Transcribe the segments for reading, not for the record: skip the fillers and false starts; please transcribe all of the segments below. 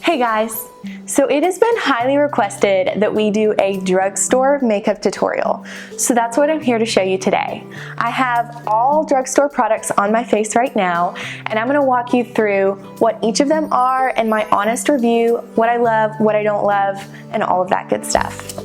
Hey guys! So it has been highly requested that we do a drugstore makeup tutorial. So that's what I'm here to show you today. I have all drugstore products on my face right now, and I'm going to walk you through what each of them are and my honest review, what I love, what I don't love, and all of that good stuff.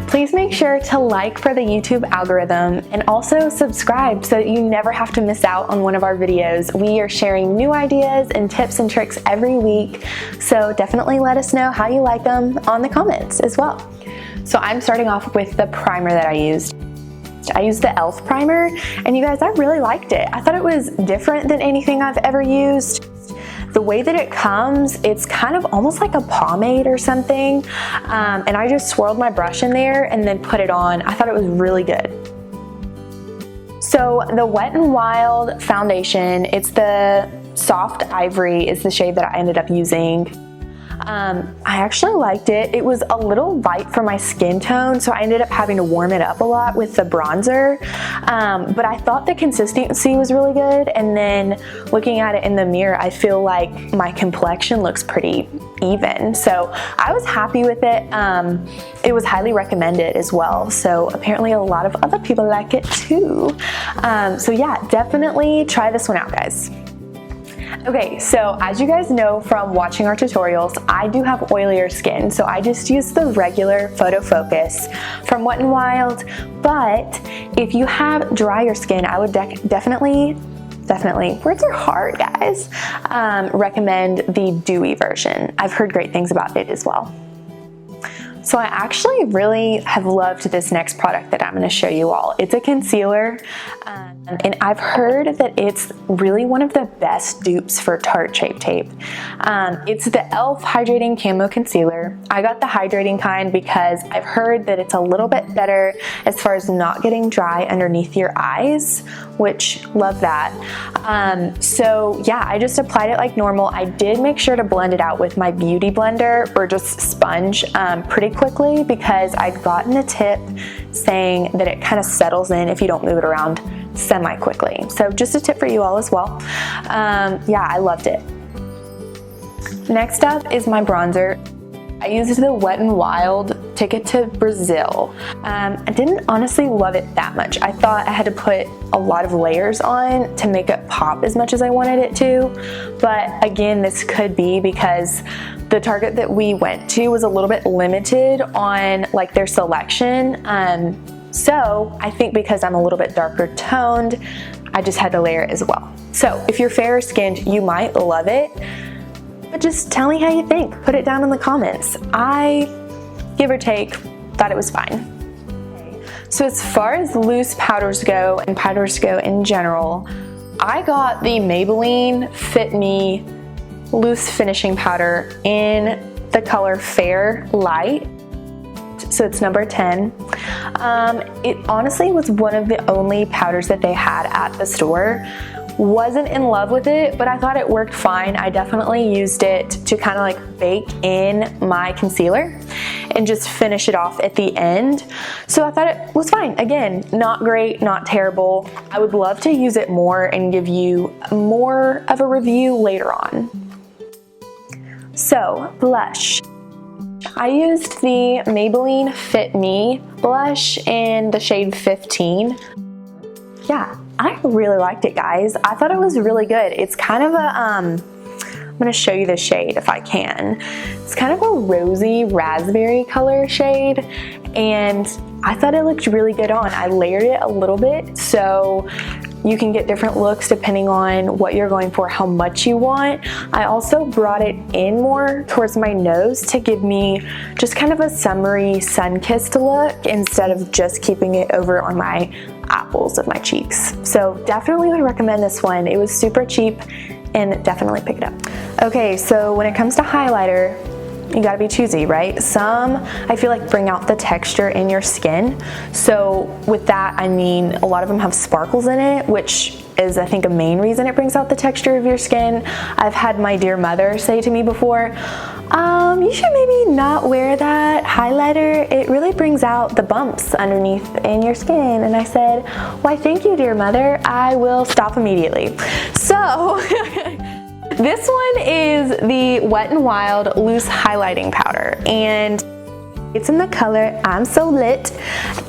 Please make sure to like for the YouTube algorithm and also subscribe so that you never have to miss out on one of our videos. We are sharing new ideas and tips and tricks every week, so definitely let us know how you like them on the comments as well. So I'm starting off with the primer that I used. I used the e.l.f. primer, and you guys, I really liked it. I thought it was different than anything I've ever used. The way that it comes, it's kind of almost like a pomade or something, and I just swirled my brush in there and then put it on. I thought it was really good. So the Wet n Wild foundation, it's the Soft Ivory is the shade that I ended up using. I actually liked it. It was a little light for my skin tone, so I ended up having to warm it up a lot with the bronzer, but I thought the consistency was really good, and then looking at it in the mirror, I feel like my complexion looks pretty even, so I was happy with it. It was highly recommended as well, so apparently a lot of other people like it too. So yeah, definitely try this one out, guys. Okay, so as you guys know from watching our tutorials, I do have oilier skin, so I just use the regular Photo Focus from Wet n Wild, but if you have drier skin, I would definitely, words are hard, guys, recommend the dewy version. I've heard great things about it as well. So I actually really have loved this next product that I'm going to show you all. It's a concealer, and I've heard that it's really one of the best dupes for Tarte Shape Tape. It's the e.l.f. Hydrating Camo Concealer. I got the hydrating kind because I've heard that it's a little bit better as far as not getting dry underneath your eyes, which love that. So yeah, I just applied it like normal. I did make sure to blend it out with my beauty blender or just sponge pretty quickly because I'd gotten a tip saying that it kind of settles in if you don't move it around semi-quickly. So just a tip for you all as well. Yeah, I loved it. Next up is my bronzer. I used the Wet n Wild Ticket to Brazil. I didn't honestly love it that much. I thought I had to put a lot of layers on to make it pop as much as I wanted it to. But again, this could be because the Target that we went to was a little bit limited on like their selection. So I think because I'm a little bit darker toned, I just had to layer it as well. So if you're fairer skinned, you might love it. But just tell me how you think. Put it down in the comments. I, give or take, thought it was fine. So as far as loose powders go and powders go in general, I got the Maybelline Fit Me Loose Finishing Powder in the color Fair Light. So it's number 10. It honestly was one of the only powders that they had at the store. Wasn't in love with it, but I thought it worked fine. I definitely used it to kind of like bake in my concealer and just finish it off at the end. So I thought it was fine. Again, not great, not terrible. I would love to use it more and give you more of a review later on. So, blush. I used the Maybelline Fit Me blush in the shade 15. Yeah, I really liked it, guys. I thought it was really good. It's kind of a, I'm gonna show you the shade if I can. It's kind of a rosy raspberry color shade, and I thought it looked really good on. I layered it a little bit, so you can get different looks depending on what you're going for, how much you want. I also brought it in more towards my nose to give me just kind of a summery, sun-kissed look instead of just keeping it over on my apples of my cheeks. So definitely would recommend this one. It was super cheap and definitely pick it up. Okay, so when it comes to highlighter, you gotta be choosy, right? Some, I feel like, bring out the texture in your skin. So with that, I mean, a lot of them have sparkles in it, which is, I think, a main reason it brings out the texture of your skin. I've had my dear mother say to me before, you should maybe not wear that highlighter. It really brings out the bumps underneath in your skin. And I said, why, thank you, dear mother. I will stop immediately. So this one is the Wet n Wild Loose Highlighting Powder, and it's in the color I'm So Lit,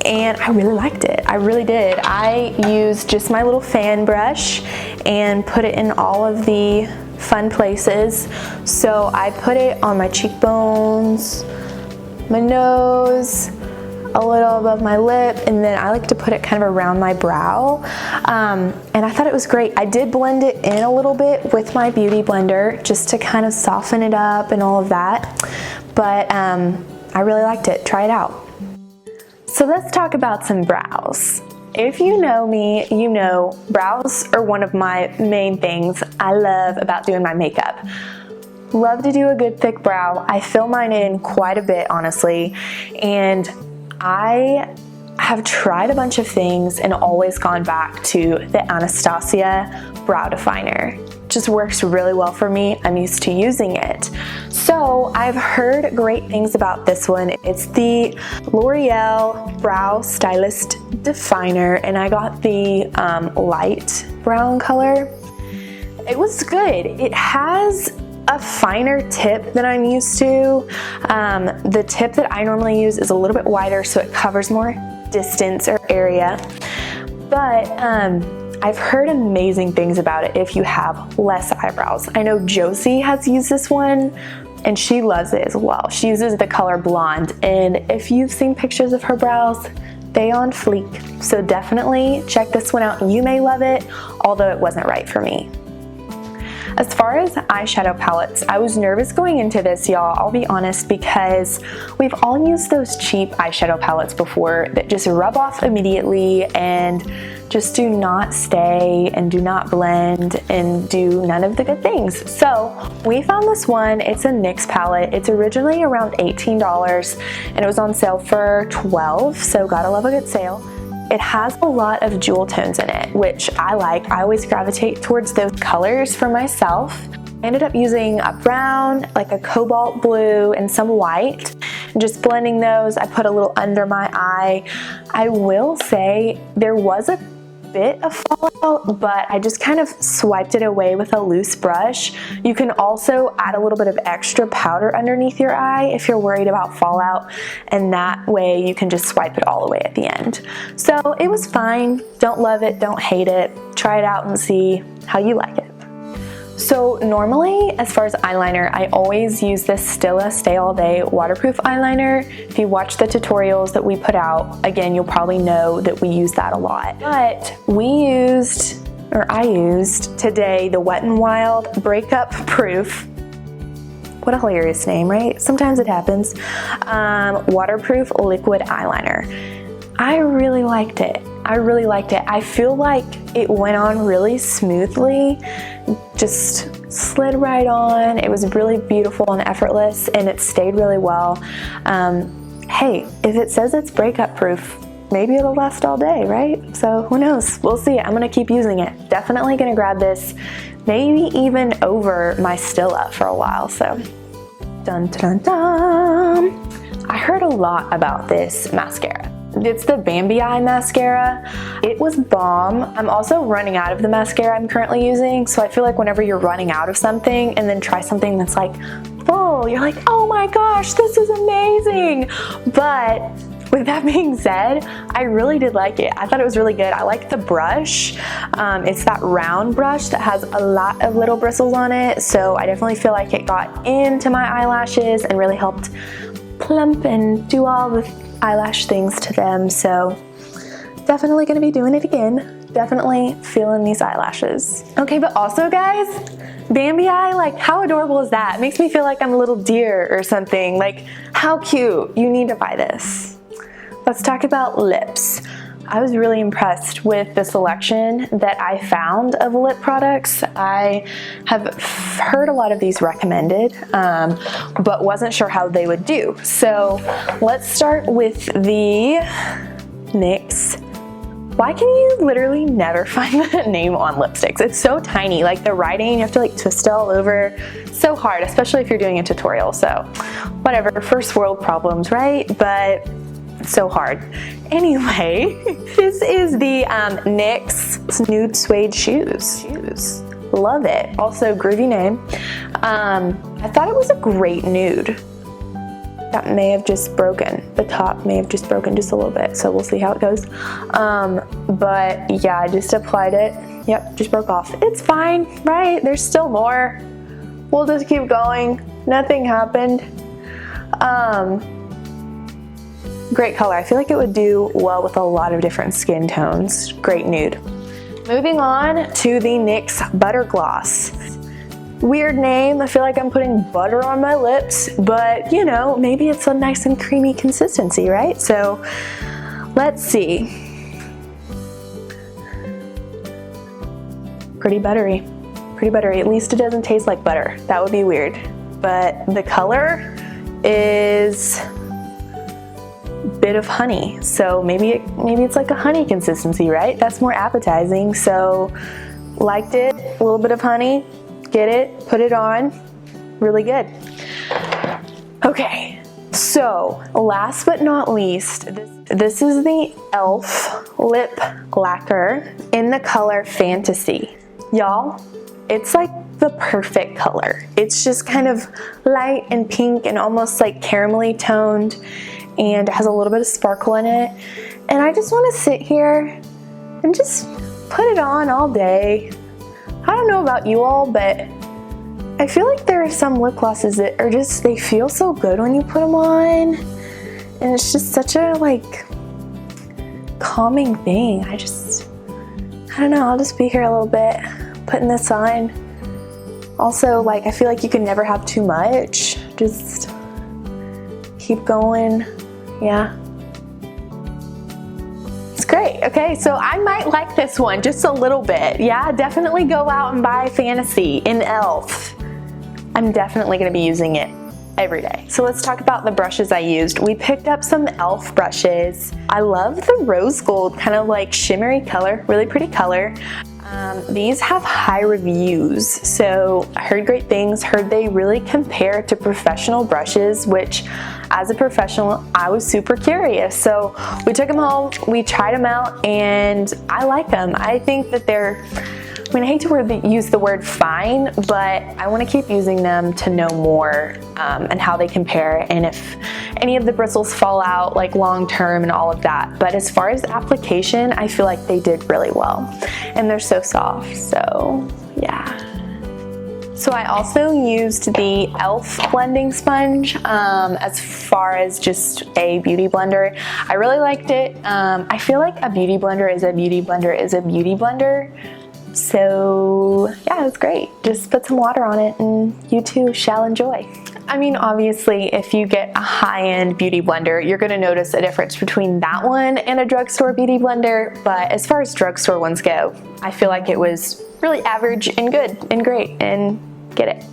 and I really liked it. I really did. I used just my little fan brush and put it in all of the fun places. So I put it on my cheekbones, my nose, a little above my lip, and then I like to put it kind of around my brow. And I thought it was great. I did blend it in a little bit with my beauty blender just to kind of soften it up and all of that. But I really liked it. Try it out. So let's talk about some brows. If you know me, you know brows are one of my main things I love about doing my makeup. Love to do a good thick brow. I fill mine in quite a bit, honestly, and I have tried a bunch of things and always gone back to the Anastasia brow definer. Just works really well for me. I'm used to using it. So I've heard great things about this one. It's the L'Oreal Brow Stylist Definer, and I got the light brown color. It was good. It has a finer tip than I'm used to. The tip that I normally use is a little bit wider, so it covers more distance or area. But I've heard amazing things about it if you have less eyebrows. I know Josie has used this one and she loves it as well. She uses the color blonde, and if you've seen pictures of her brows, they on fleek. So definitely check this one out. You may love it, although it wasn't right for me. As far as eyeshadow palettes, I was nervous going into this, y'all, I'll be honest, because we've all used those cheap eyeshadow palettes before that just rub off immediately and just do not stay and do not blend and do none of the good things. So we found this one. It's a NYX palette. It's originally around $18 and it was on sale for $12, so gotta love a good sale. It has a lot of jewel tones in it, which I like. I always gravitate towards those colors for myself. I ended up using a brown, like a cobalt blue, and some white. And just blending those, I put a little under my eye. I will say there was a bit of fallout, but I just kind of swiped it away with a loose brush. You can also add a little bit of extra powder underneath your eye if you're worried about fallout, and that way you can just swipe it all away at the end. So it was fine. Don't love it, don't hate it. Try it out and see how you like it. So normally, as far as eyeliner, I always use this Stila Stay All Day waterproof eyeliner. If you watch the tutorials that we put out, again, you'll probably know that we use that a lot. But I used today the Wet n Wild Breakup Proof. What a hilarious name, right? Sometimes it happens. Waterproof liquid eyeliner. I really liked it. I feel like it went on really smoothly, just slid right on. It was really beautiful and effortless, and it stayed really well. Hey, if it says it's breakup proof, maybe it'll last all day, right? So who knows? We'll see. I'm gonna keep using it. Definitely gonna grab this, maybe even over my Stila for a while, so. Dun dun dun. I heard a lot about this mascara. It's the Bambi Eye mascara. It was bomb. I'm also running out of the mascara I'm currently using, so I feel like whenever you're running out of something and then try something that's like full, you're like, oh my gosh, this is amazing. But with that being said, I really did like it. I thought it was really good. I like the brush. It's that round brush that has a lot of little bristles on it, so I definitely feel like it got into my eyelashes and really helped plump and do all the eyelash things to them. So definitely gonna be doing it again. Definitely feeling these eyelashes. Okay, but also guys, Bambi Eye, like how adorable is that? It makes me feel like I'm a little deer or something. Like how cute. You need to buy this. Let's talk about lips. I was really impressed with the selection that I found of lip products. I have heard a lot of these recommended, but wasn't sure how they would do. So let's start with the NYX Why can you literally never find the name on lipsticks? It's so tiny, like the writing, you have to like twist it all over. So hard, especially if you're doing a tutorial. So whatever, first world problems, right? But so hard. Anyway, this is the NYX Nude Suede shoes. Love it. Also, groovy name. I thought it was a great nude. That may have just broken. The top may have just broken just a little bit, so we'll see how it goes. But yeah, I just applied it. Yep, just broke off. It's fine, right? There's still more. We'll just keep going. Nothing happened. Great color. I feel like it would do well with a lot of different skin tones. Great nude. Moving on to the NYX Butter Gloss. Weird name. I feel like I'm putting butter on my lips, but you know, maybe it's a nice and creamy consistency, right? So let's see. Pretty buttery. Pretty buttery. At least it doesn't taste like butter. That would be weird. But the color is a bit of honey. So maybe it's like a honey consistency, right? That's more appetizing. So liked it. A little bit of honey. Get it, put it on, really good. Okay, so last but not least, this is the e.l.f. lip lacquer in the color Fantasy. Y'all, it's like the perfect color. It's just kind of light and pink and almost like caramelly toned, and it has a little bit of sparkle in it. And I just want to sit here and just put it on all day. I don't know about you all, but I feel like there are some lip glosses that are just, they feel so good when you put them on. And it's just such a like calming thing. I don't know, I'll just be here a little bit putting this on. Also, like, I feel like you can never have too much. Just keep going, yeah. Great, okay, so I might like this one just a little bit. Yeah, definitely go out and buy Fantasy in e.l.f. I'm definitely gonna be using it every day. So let's talk about the brushes I used. We picked up some e.l.f. brushes. I love the rose gold, kind of like shimmery color, really pretty color. These have high reviews, so I heard great things, heard they really compare to professional brushes, which as a professional, I was super curious. So we took them home, we tried them out, and I like them. I think that they're, I mean, I hate to use the word fine, but I want to keep using them to know more and how they compare and if any of the bristles fall out like long term and all of that. But as far as application, I feel like they did really well. And they're so soft, so yeah. So I also used the e.l.f. blending sponge as far as just a beauty blender. I really liked it. I feel like a beauty blender is a beauty blender is a beauty blender. So yeah, it was great. Just put some water on it and you too shall enjoy. I mean, obviously, if you get a high-end beauty blender, you're gonna notice a difference between that one and a drugstore beauty blender, but as far as drugstore ones go, I feel like it was really average and good and great and get it.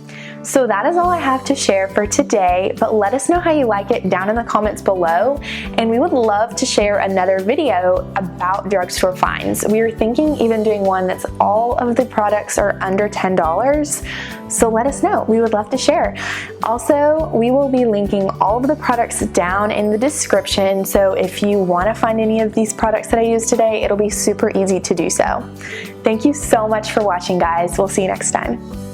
So that is all I have to share for today, but let us know how you like it down in the comments below, and we would love to share another video about drugstore finds. We were thinking even doing one that's all of the products are under $10, so let us know. We would love to share. Also, we will be linking all of the products down in the description, so if you want to find any of these products that I used today, it'll be super easy to do so. Thank you so much for watching, guys. We'll see you next time.